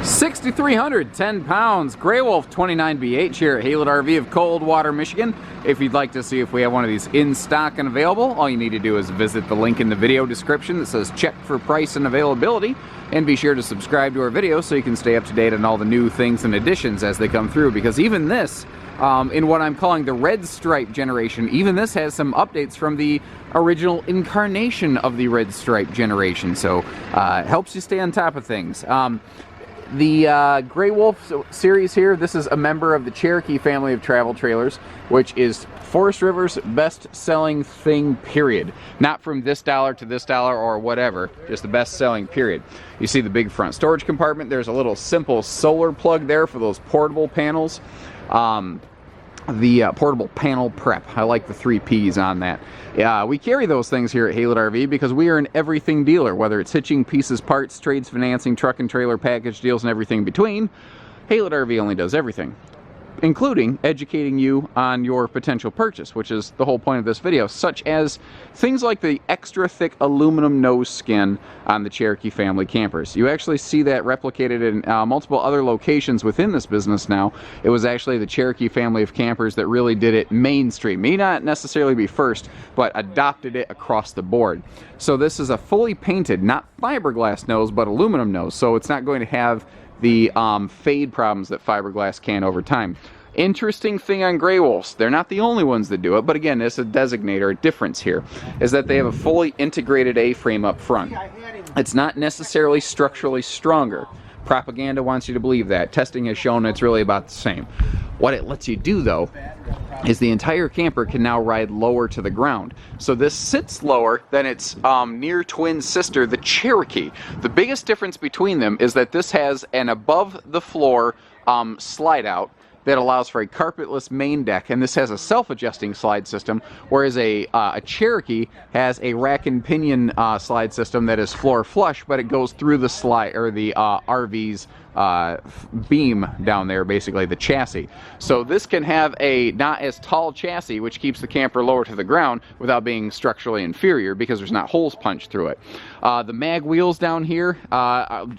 6,300, 10 pounds, Grey Wolf 29BH here at Haylett RV of Coldwater, Michigan. If you'd like to see if we have one of these in stock and available, all you need to do is visit the link in the video description that says check for price and availability, and be sure to subscribe to our videos so you can stay up to date on all the new things and additions as they come through, because even this, in what I'm calling the red stripe generation, even this has some updates from the original incarnation of the red stripe generation, so it helps you stay on top of things. The Grey Wolf series here, this is a member of the Cherokee family of travel trailers, which is Forest River's best-selling thing, period. Not from this dollar to this dollar or whatever, just the best-selling, period. You see the big front storage compartment. There's a little simple solar plug there for those portable panels. The portable panel prep. I like the 3 P's on that. We carry those things here at Haylett RV because we are an everything dealer, whether it's hitching, pieces, parts, trades, financing, truck and trailer, package deals, and everything between. Haylett RV only does everything, including educating you on your potential purchase, which is the whole point of this video, such as things like the extra thick aluminum nose skin on the Cherokee family campers. You actually see that replicated in multiple other locations within this business now. It was actually the Cherokee family of campers that really did it mainstream. May not necessarily be first, but adopted it across the board. So this is a fully painted, not fiberglass nose, but aluminum nose, so it's not going to have the fade problems that fiberglass can over time. Interesting thing on Grey Wolves, they're not the only ones that do it, but again, it's a designator, a difference here, is that they have a fully integrated A-frame up front. It's not necessarily structurally stronger. Propaganda wants you to believe that. Testing has shown it's really about the same. What it lets you do, though, is the entire camper can now ride lower to the ground. So this sits lower than its near twin sister, the Cherokee. The biggest difference between them is that this has an above the floor slide out that allows for a carpetless main deck, and this has a self-adjusting slide system, whereas a Cherokee has a rack and pinion slide system that is floor flush, but it goes through the slide, or the RV's beam down there, basically the chassis. So this can have a not as tall chassis, which keeps the camper lower to the ground without being structurally inferior because there's not holes punched through it. The mag wheels down here,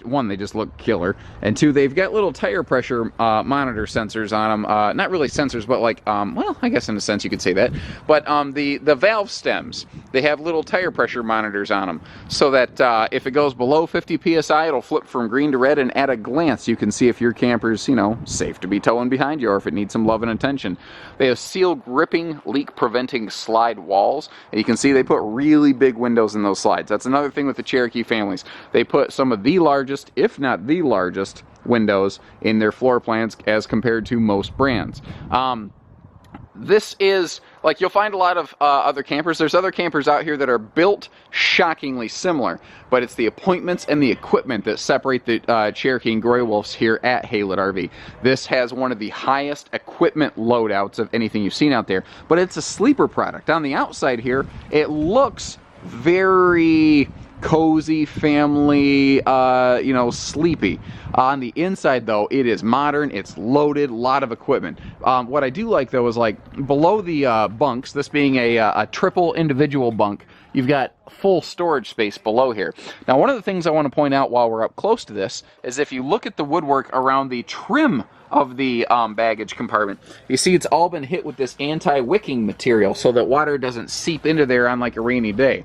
one, they just look killer, and two, they've got little tire pressure monitor sensors on them. Not really sensors, but like, well, I guess in a sense you could say that. But the valve stems, they have little tire pressure monitors on them, so that if it goes below 50 psi, it'll flip from green to red, and at a glance you can see if your camper's, you know, safe to be towing behind you or if it needs some love and attention. They have seal gripping, leak preventing slide walls, and you can see they put really big windows in those slides. That's another thing with the Cherokee families. They put some of the largest, if not the largest, windows in their floor plans as compared to most brands. This is, like, you'll find a lot of other campers. There's other campers out here that are built shockingly similar, but it's the appointments and the equipment that separate the Cherokee and Grey Wolves here at Haylett RV. This has one of the highest equipment loadouts of anything you've seen out there, but it's a sleeper product. On the outside here, it looks very cozy, family, you know, sleepy. On the inside, though, it is modern, it's loaded, a lot of equipment. What I do like, though, is like below the bunks, this being a triple individual bunk, you've got full storage space below here. Now, one of the things I want to point out while we're up close to this is if you look at the woodwork around the trim of the baggage compartment, you see it's all been hit with this anti-wicking material so that water doesn't seep into there on like a rainy day.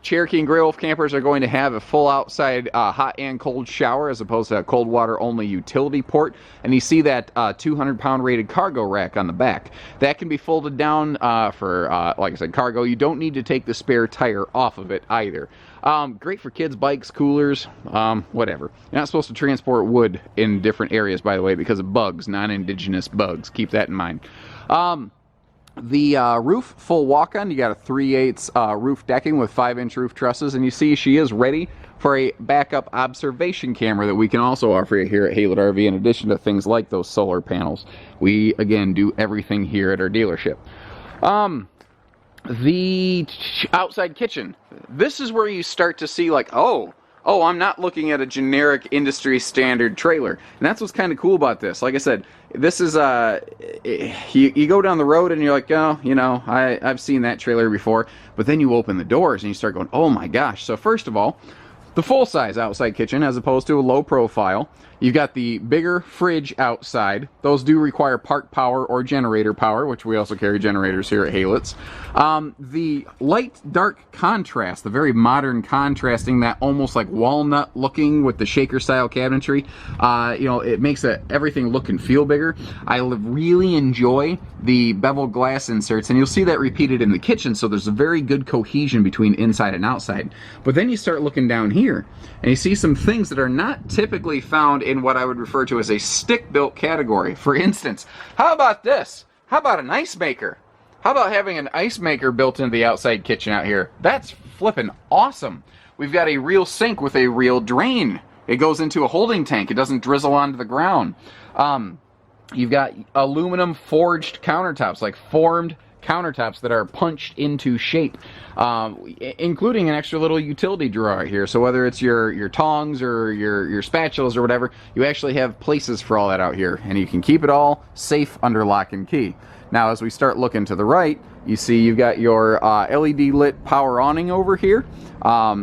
Cherokee and Grey Wolf campers are going to have a full outside hot and cold shower as opposed to a cold water only utility port, and you see that 200-pound rated cargo rack on the back. That can be folded down for, like I said, cargo. You don't need to take the spare tire off of it either. Great for kids, bikes, coolers, whatever. You're not supposed to transport wood in different areas, by the way, because of bugs, non-indigenous bugs. Keep that in mind. The roof, full walk-on. You got a 3/8 roof decking with 5-inch roof trusses, and you see she is ready for a backup observation camera that we can also offer you here at Haylett RV, in addition to things like those solar panels. We, again, do everything here at our dealership. The outside kitchen. This is where you start to see, like, oh, I'm not looking at a generic industry standard trailer. And that's what's kind of cool about this. Like I said, this is, you go down the road and you're like, oh, you know, I've seen that trailer before. But then you open the doors and you start going, oh my gosh. So first of all, the full-size outside kitchen as opposed to a low profile. You've got the bigger fridge outside. Those do require park power or generator power, which we also carry generators here at Haylitz. The light-dark contrast, the very modern contrasting, that almost like walnut looking with the shaker-style cabinetry, it makes everything look and feel bigger. I really enjoy the bevel glass inserts, and you'll see that repeated in the kitchen, so there's a very good cohesion between inside and outside. But then you start looking down here, and you see some things that are not typically found in what I would refer to as a stick-built category. For instance, how about this? How about an ice maker? How about having an ice maker built into the outside kitchen out here? That's flippin' awesome. We've got a real sink with a real drain. It goes into a holding tank. It doesn't drizzle onto the ground. You've got aluminum forged countertops, like formed countertops that are punched into shape, including an extra little utility drawer here. So whether it's your tongs or your spatulas or whatever, you actually have places for all that out here, and you can keep it all safe under lock and key. Now, as we start looking to the right, you see you've got your LED lit power awning over here.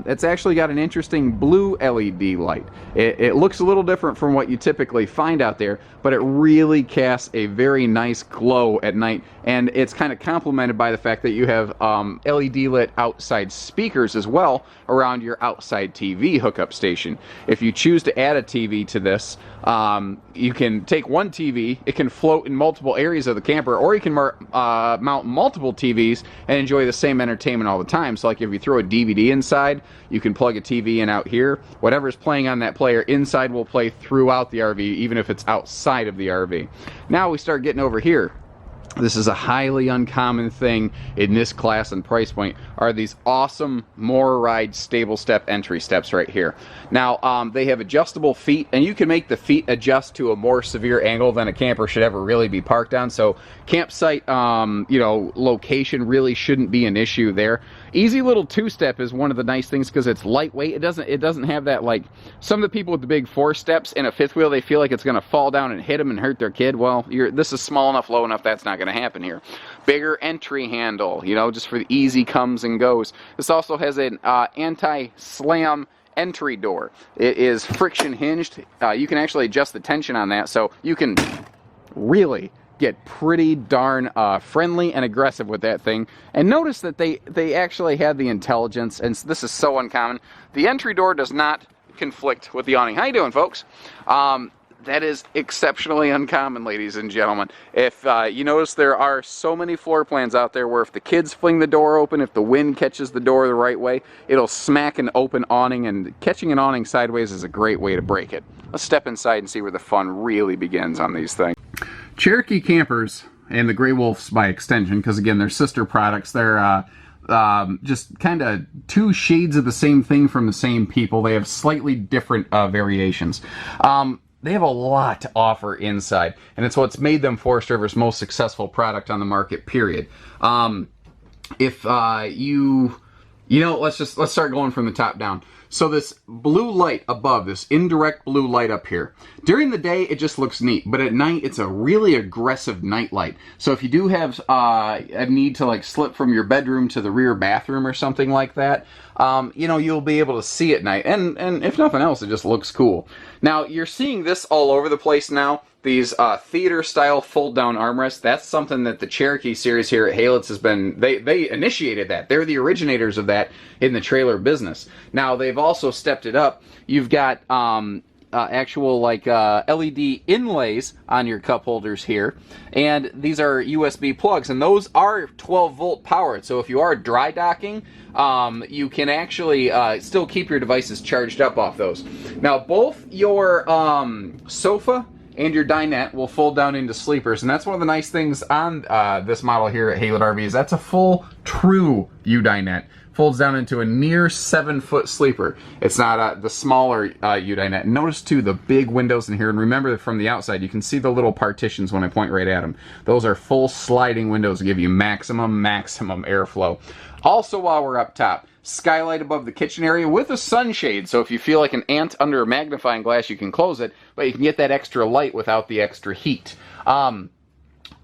It's actually got an interesting blue LED light. It looks a little different from what you typically find out there, but it really casts a very nice glow at night, and it's kind of complemented by the fact that you have LED lit outside speakers as well around your outside TV hookup station. If you choose to add a TV to this, you can take one TV, it can float in multiple areas of the camper, or you can mount multiple TVs and enjoy the same entertainment all the time. So like if you throw a DVD inside, you can plug a TV in out here. Whatever's playing on that player inside will play throughout the RV, even if it's outside of the RV. Now we start getting over here. This is a highly uncommon thing in this class and price point, are these awesome MoreRide stable step entry steps right here. Now, they have adjustable feet, and you can make the feet adjust to a more severe angle than a camper should ever really be parked on. So campsite, location really shouldn't be an issue there. Easy little two-step is one of the nice things because it's lightweight. It doesn't have that, like, some of the people with the big 4 steps in a fifth wheel, they feel like it's going to fall down and hit them and hurt their kid. Well, this is small enough, low enough, that's not going to happen here. Bigger entry handle, just for the easy comes and goes. This also has an anti-slam entry door. It is friction hinged. You can actually adjust the tension on that, so you can really get pretty darn friendly and aggressive with that thing. And notice that they actually have the intelligence, and this is so uncommon. The entry door does not conflict with the awning. How you doing, folks? That is exceptionally uncommon, ladies and gentlemen. If you notice, there are so many floor plans out there where if the kids fling the door open, if the wind catches the door the right way, it'll smack an open awning, and catching an awning sideways is a great way to break it. Let's step inside and see where the fun really begins on these things. Cherokee campers, and the Grey Wolves by extension, because again, they're sister products. They're just kind of 2 shades of the same thing from the same people. They have slightly different variations. They have a lot to offer inside, and it's what's made them Forest River's most successful product on the market, period. Let's start going from the top down. So this blue light above, this indirect blue light up here, during the day it just looks neat, but at night it's a really aggressive night light. So if you do have a need to like slip from your bedroom to the rear bathroom or something like that, you'll be able to see at night, and if nothing else, it just looks cool. Now you're seeing this all over the place now. These theater-style fold-down armrests, that's something that the Cherokee series here at Haylitz has been, they initiated that. They're the originators of that in the trailer business. Now, they've also stepped it up. You've got actual, LED inlays on your cup holders here, and these are USB plugs, and those are 12-volt powered. So if you are dry docking, you can actually still keep your devices charged up off those. Now, both your sofa and your dinette will fold down into sleepers, and that's one of the nice things on this model here at Haylett RVs. That's a full, true U-dinette. Folds down into a near 7-foot sleeper. It's not the smaller U-dinette. Notice too the big windows in here, and remember that from the outside you can see the little partitions when I point right at them. Those are full sliding windows to give you maximum airflow. Also, while we're up top, skylight above the kitchen area with a sunshade, so if you feel like an ant under a magnifying glass, you can close it, but you can get that extra light without the extra heat.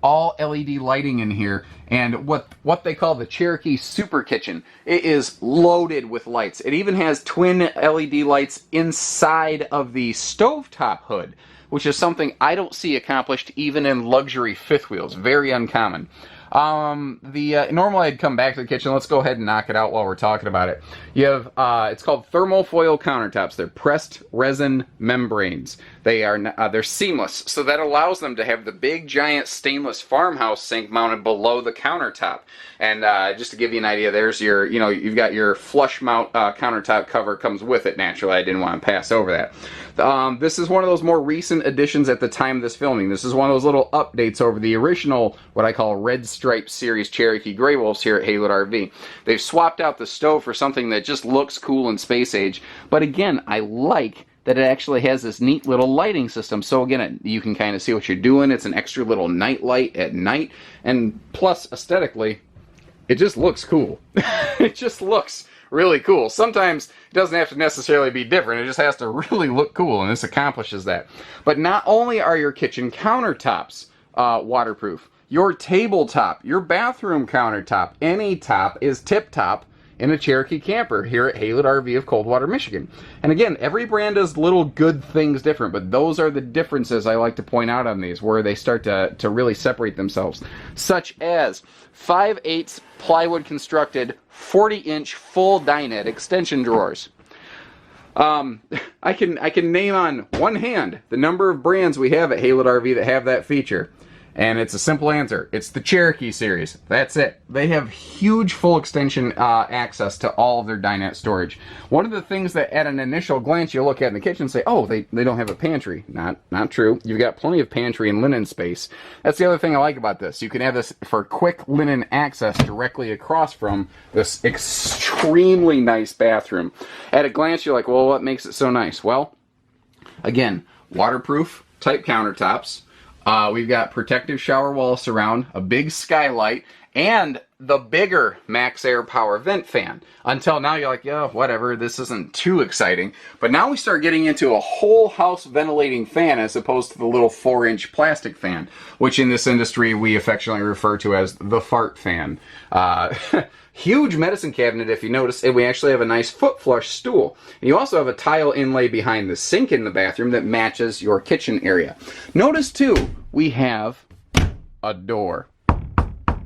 all LED lighting in here, and what they call the Cherokee Super Kitchen. It is loaded with lights. It even has twin LED lights inside of the stovetop hood, which is something I don't see accomplished even in luxury fifth wheels. Very uncommon. Normally I'd come back to the kitchen. Let's go ahead and knock it out while we're talking about it. You have, it's called thermofoil countertops. They're pressed resin membranes. They're seamless, so that allows them to have the big giant stainless farmhouse sink mounted below the countertop. And just to give you an idea, there's your, you've got your flush mount countertop cover comes with it naturally. I didn't want to pass over that. This is one of those more recent additions at the time of this filming. This is one of those little updates over the original, what I call Red Stripe Series Cherokee Grey Wolves here at Haylett RV. They've swapped out the stove for something that just looks cool in space age. But again, I like that it actually has this neat little lighting system. So again, you can kind of see what you're doing. It's an extra little night light at night. And plus, aesthetically, it just looks cool. It just looks really cool. Sometimes it doesn't have to necessarily be different. It just has to really look cool, and this accomplishes that. But not only are your kitchen countertops waterproof, your tabletop, your bathroom countertop, any top is tip-top in a Cherokee camper here at Haylett RV of Coldwater, Michigan. And again, every brand does little good things different, but those are the differences I like to point out on these, where they start to really separate themselves. Such as 5/8 plywood constructed 40-inch full dinette extension drawers. I can name on one hand the number of brands we have at Haylett RV that have that feature. And it's a simple answer. It's the Cherokee series. That's it. They have huge full extension access to all of their dinette storage. One of the things that at an initial glance you look at in the kitchen and say, oh, they don't have a pantry. Not true. You've got plenty of pantry and linen space. That's the other thing I like about this. You can have this for quick linen access directly across from this extremely nice bathroom. At a glance you're like, well, what makes it so nice? Well, again, waterproof type countertops. We've got protective shower wall surround, a big skylight, and the bigger Max Air power vent fan. Until now you're like, yeah, whatever, this isn't too exciting. But now we start getting into a whole house ventilating fan as opposed to the little 4-inch plastic fan, which in this industry we affectionately refer to as the fart fan. Huge medicine cabinet, if you notice, and we actually have a nice foot flush stool. And you also have a tile inlay behind the sink in the bathroom that matches your kitchen area. Notice, too, we have a door.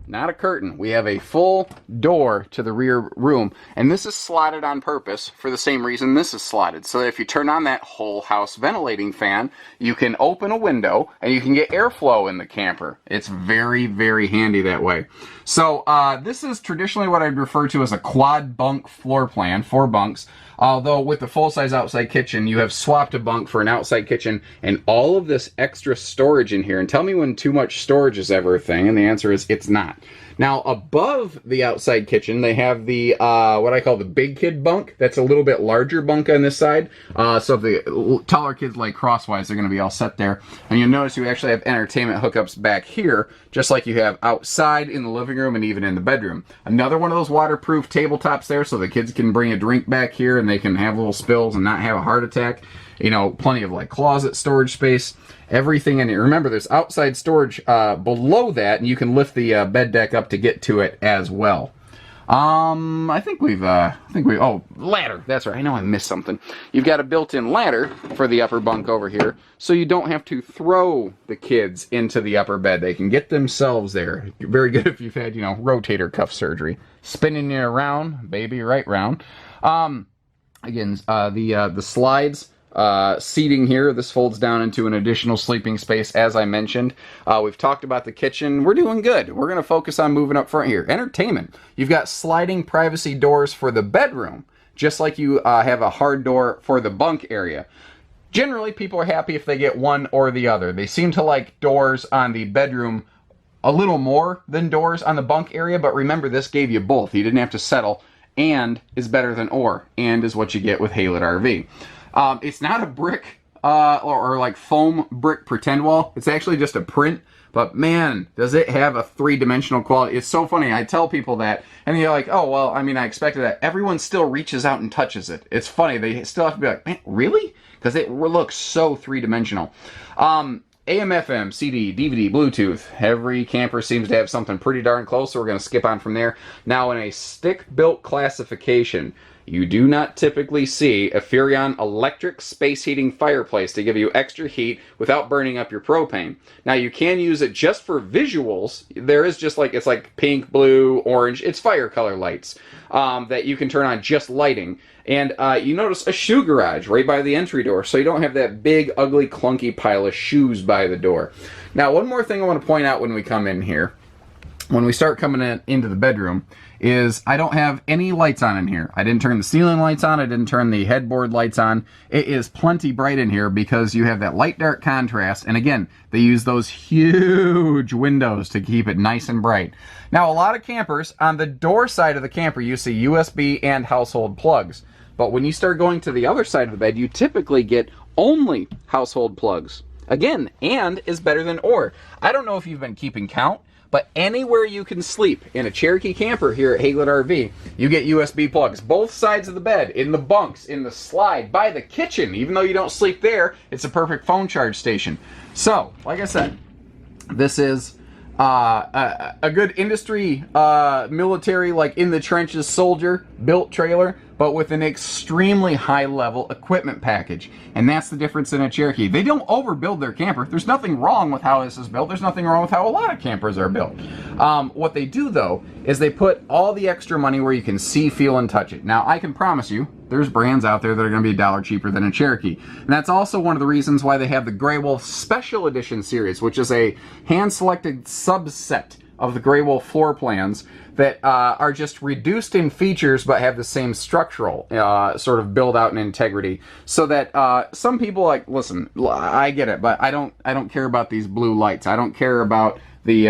Not a curtain. We have a full door to the rear room, and this is slotted on purpose for the same reason this is slotted. So that if you turn on that whole house ventilating fan, you can open a window and you can get airflow in the camper. It's very, very handy that way. So this is traditionally what I'd refer to as a quad bunk floor plan, 4 bunks. Although with the full-size outside kitchen, you have swapped a bunk for an outside kitchen and all of this extra storage in here. And tell me when too much storage is ever a thing, and the answer is it's not. Now, above the outside kitchen, they have the, what I call the big kid bunk. That's a little bit larger bunk on this side. So if the taller kids lay crosswise, they're going to be all set there. And you'll notice you actually have entertainment hookups back here, just like you have outside in the living room and even in the bedroom. Another one of those waterproof tabletops there, so the kids can bring a drink back here and they can have little spills and not have a heart attack. You know, plenty of like closet storage space, everything in here. Remember, there's outside storage below that, and you can lift the bed deck up to get to it as well. I think we, oh, ladder. That's right. I know I missed something. You've got a built-in ladder for the upper bunk over here, so you don't have to throw the kids into the upper bed. They can get themselves there. Very good if you've had, you know, rotator cuff surgery. Spinning you around, baby, right round. Again, the slides. Seating here, this folds down into an additional sleeping space, as I mentioned. We've talked about the kitchen. We're doing good. We're going to focus on moving up front here. Entertainment. You've got sliding privacy doors for the bedroom, just like you have a hard door for the bunk area. Generally, people are happy if they get one or the other. They seem to like doors on the bedroom a little more than doors on the bunk area, but remember, this gave you both. You didn't have to settle. And is better than or. And is what you get with Haylett RV. It's not a brick or like foam brick pretend wall. It's actually just a print. But man, does it have a 3-dimensional quality. It's so funny. I tell people that, and you're like, oh, well, I mean, I expected that. Everyone still reaches out and touches it. It's funny. They still have to be like, man, really? Because it looks so 3-dimensional. AM, FM, CD, DVD, Bluetooth. Every camper seems to have something pretty darn close, so we're going to skip on from there. Now, in a stick-built classification, you do not typically see a Furrion electric space heating fireplace to give you extra heat without burning up your propane. Now, you can use it just for visuals. There is just like, it's like pink, blue, orange. It's fire color lights that you can turn on just lighting. And you notice a shoe garage right by the entry door, so you don't have that big, ugly, clunky pile of shoes by the door. Now, one more thing I want to point out when we come in here, when we start coming into the bedroom, is I don't have any lights on in here. I didn't turn the ceiling lights on. I didn't turn the headboard lights on. It is plenty bright in here because you have that light-dark contrast. And again, they use those huge windows to keep it nice and bright. Now, a lot of campers, on the door side of the camper, you see USB and household plugs. But when you start going to the other side of the bed, you typically get only household plugs. Again, and is better than or. I don't know if you've been keeping count, but anywhere you can sleep in a Cherokee camper here at Haylett RV, you get USB plugs. Both sides of the bed, in the bunks, in the slide, by the kitchen. Even though you don't sleep there, it's a perfect phone charge station. So, like I said, this is a good industry, military, like in the trenches soldier built trailer, but with an extremely high level equipment package. And that's the difference in a Cherokee. They don't overbuild their camper. There's nothing wrong with how this is built. There's nothing wrong with how a lot of campers are built. What they do though, is they put all the extra money where you can see, feel, and touch it. Now, I can promise you, there's brands out there that are going to be $1 cheaper than a Cherokee. And that's also one of the reasons why they have the Grey Wolf Special Edition series, which is a hand-selected subset of the Grey Wolf floor plans that are just reduced in features but have the same structural sort of build out and integrity, so that some people, like, listen, I get it, but I don't care about these blue lights. I don't care about the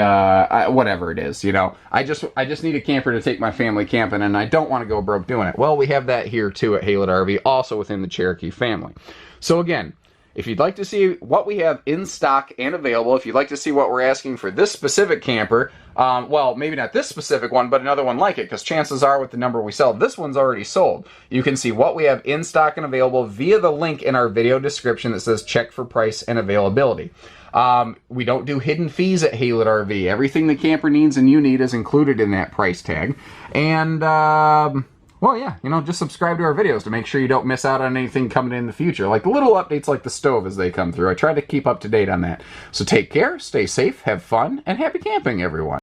whatever it is, you know. I just need a camper to take my family camping, and I don't want to go broke doing it. Well, we have that here too at Haylett RV, also within the Cherokee family. So again, if you'd like to see what we have in stock and available, if you'd like to see what we're asking for this specific camper, well, maybe not this specific one, but another one like it, because chances are with the number we sell, this one's already sold. You can see what we have in stock and available via the link in our video description that says check for price and availability. We don't do hidden fees at Haylett RV. Everything the camper needs and you need is included in that price tag. And, well, yeah, you know, just subscribe to our videos to make sure you don't miss out on anything coming in the future. Like the little updates like the stove as they come through. I try to keep up to date on that. So take care, stay safe, have fun, and happy camping, everyone.